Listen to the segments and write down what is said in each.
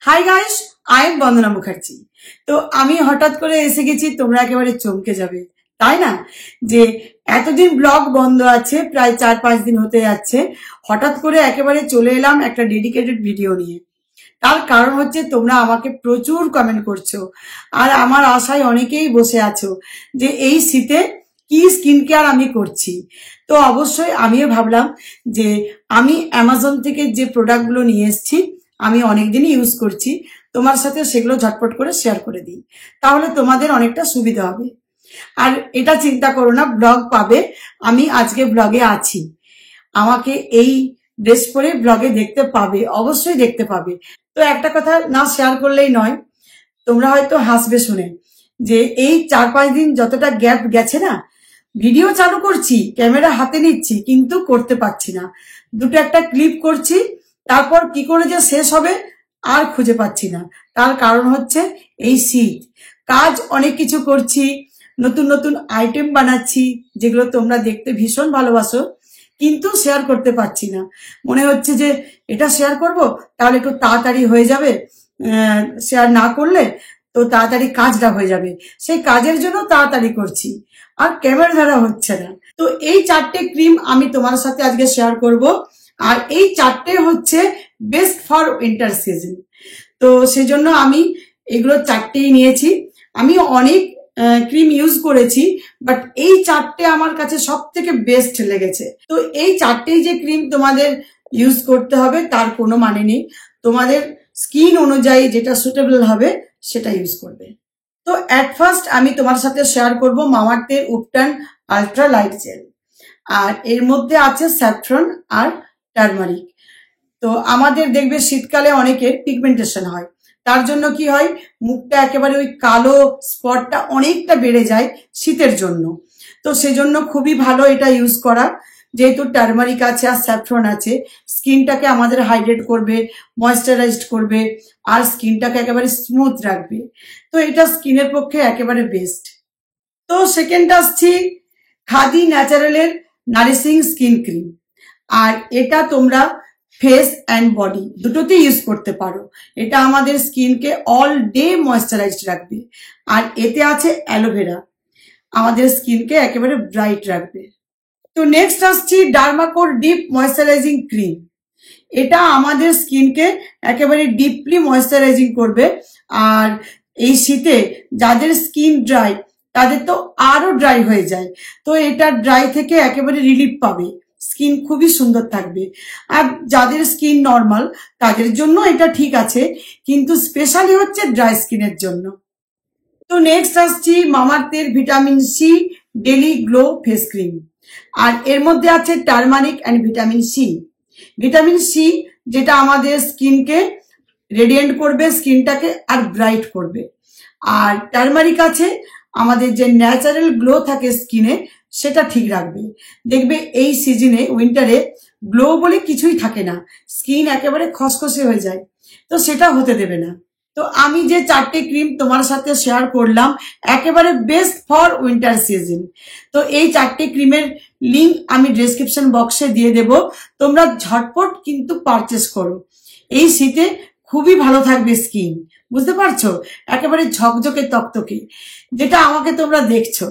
Hi guys, I am বন্দনা মুখার্জি। তো আমি হঠাৎ করে এসে গেছি, তোমরা একেবারে চমকে যাবে, তাই না? যে এতদিন ব্লগ বন্ধ আছে, প্রায় 4-5 দিন হতে যাচ্ছে। হঠাৎ করে একেবারে চলে এলাম একটা ডেডিকেটেড ভিডিও নিয়ে। তার কারণ হচ্ছে তোমরা আমাকে প্রচুর কমেন্ট করছো, আর আমার আশায় অনেকেই বসে আছো যে এই শীতে কি স্কিন কেয়ার আমি করছি। তো অবশ্যই আমিও ভাবলাম যে আমি অ্যামাজন থেকে যে প্রোডাক্টগুলো নিয়ে এসেছি আমি অনেকদিনই ইউজ করছি, তোমার সাথে সেগুলো ঝটপট করে শেয়ার করে দিই, তাহলে তোমাদের অনেকটা সুবিধা হবে। আর এটা চিন্তা করো না, ব্লগ পাবে। আমি আজকে ব্লগে আছি, আমাকে এই ড্রেস পরে ব্লগে দেখতে পাবে, অবশ্যই দেখতে পাবে। তো একটা কথা না শেয়ার করলেই নয়, তোমরা হয়তো হাসবে শুনে যে এই 4-5 দিন যতটা গ্যাপ গেছে না, ভিডিও চালু করছি, ক্যামেরা হাতে নিচ্ছি, কিন্তু করতে পারছি না। দুটো একটা ক্লিপ করছি, তারপর কি করে যে শেষ হবে আর খুঁজে পাচ্ছি না। তার কারণ হচ্ছে এই শীত, কাজ অনেক কিছু করছি, নতুন নতুন আইটেম বানাচ্ছি যেগুলো তোমরা দেখতে ভীষণ ভালোবাসো, কিন্তু শেয়ার করতে পারছি না। মনে হচ্ছে যে এটা শেয়ার করব তাহলে একটু তাড়াতাড়ি হয়ে যাবে, শেয়ার না করলে তো তাড়াতাড়ি কাজটা হয়ে যাবে, সেই কাজের জন্য তাড়াতাড়ি করছি, আর ক্যামেরা ধরা হচ্ছে না। তো এই 4টে ক্রিম আমি তোমার সাথে আজকে শেয়ার করব, আর এই 4টে হচ্ছে বেস্ট ফর উইন্টার সিজন। তো সেজন্য আমি এগুলো 4টেই নিয়েছি। আমি অনেক ক্রিম ইউজ করেছি, বাট এই 4টে আমার কাছে সব থেকে বেস্ট লেগেছে। তো এই 4টেই যে ক্রিম তোমাদের ইউজ করতে হবে তার কোনো মানে নেই, তোমাদের স্কিন অনুযায়ী যেটা সুটেবল হবে সেটা ইউজ করবে। তো অ্যাট ফার্স্ট আমি তোমার সাথে শেয়ার করব মামাআর্থের উপটান আলট্রা লাইট জেল, আর এর মধ্যে আছে স্যাফরন আর টারমারিক। তো আমাদের দেখবে শীতকালে অনেকের পিগমেন্টেশন হয়, তার জন্য কি হয়, মুখটা একেবারে ওই কালো স্পটটা অনেকটা বেড়ে যায় শীতের জন্য। তো সেজন্য খুবই ভালো এটা ইউজ করা, যেহেতু টারমারিক আছে আর স্যাফরন আছে, স্কিনটাকে আমাদের হাইড্রেট করবে, ময়েশ্চারাইজড করবে, আর স্কিনটাকে একেবারে স্মুথ রাখবে। তো এটা স্কিনের পক্ষে একেবারে বেস্ট। তো সেকেন্ড আসছি খাদি ন্যাচারালের নারিশিং স্কিন ক্রিম, আর এটা তোমরা ফেস অ্যান্ড বডি দুটোতে ইউজ করতে পারো। এটা আমাদের স্কিনকে অল ডে ময়েশ্চারাইজড রাখবে, আর এতে আছে অ্যালোভেরা, আমাদের স্কিনকে একেবারে ব্রাইট রাখবে। তো নেক্সট আসছি ডার্মাকোর ডিপ ময়েশ্চারাইজিং ক্রিম, এটা আমাদের স্কিনকে একেবারে ডিপলি ময়েশ্চারাইজিং করবে। আর এই শীতে যাদের স্কিন ড্রাই তাদের তো আরো ড্রাই হয়ে যায়, তো এটা ড্রাই থেকে একেবারে রিলিফ পাবে, স্কিন খুবই সুন্দর থাকবে। আর যাদের স্কিন নর্মাল তাদের জন্য এটা ঠিক আছে, কিন্তু স্পেশালি হচ্ছে ড্রাই স্কিনের জন্য। তো নেক্সট আসছি মামাআর্থের vitamin C daily glow face cream, আর এর মধ্যে আছে turmeric and vitamin C. Vitamin C যেটা আমাদের স্কিনকে রেডিয়েন্ট করবে, স্কিনটাকে আর ব্রাইট করবে, আর টারমারিক আছে আমাদের যে ন্যাচারাল গ্লো থাকে স্কিনে সেটা ঠিক রাখবে। দেখবে এই সিজনে উইন্টারে গ্লো বলে কিছুই থাকে না, স্কিন একেবারে খসখসে হয়ে যায়, তো সেটা হতে দেবে না। তো আমি যে 4টে ক্রিম তোমার সাথে শেয়ার করলাম একেবারে বেস্ট ফর উইন্টার সিজন। তো এই 4টে ক্রিমের লিঙ্ক আমি ডেসক্রিপশন বক্সে দিয়ে দেব, তোমরা ঝটপট কিন্তু পারচেস করো। এই শীতে খুবই ভালো থাকবে স্কিন, বুঝতে পারছো, একেবারে ঝকঝকে তকতকে, যেটা আমাকে তোমরা দেখছো।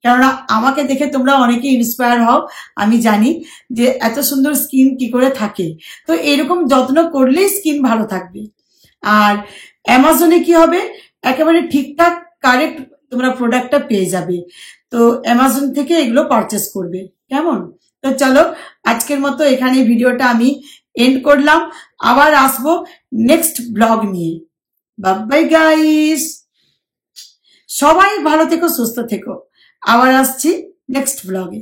কেননা আমাকে দেখে তোমরা অনেকে ইন্সপায়ার হও, আমি জানি যে এত সুন্দর স্কিন কি করে থাকে। তো এরকম যত্ন করলেই স্কিন ভালো থাকবে। আর অ্যামাজনে কি হবে, একেবারে ঠিকঠাক কারেক্ট তোমরা প্রোডাক্টটা পেয়ে যাবে। তো অ্যামাজন থেকে এগুলো পারচেস করবে, কেমন? তো চলো আজকের মতো এখানে ভিডিওটা আমি এন্ড করলাম, আবার আসবো নেক্সট ব্লগ নিয়ে। বাই গাইস, সবাই ভালো থেকো, সুস্থ থেকো, আবার আসছি নেক্সট ব্লগে।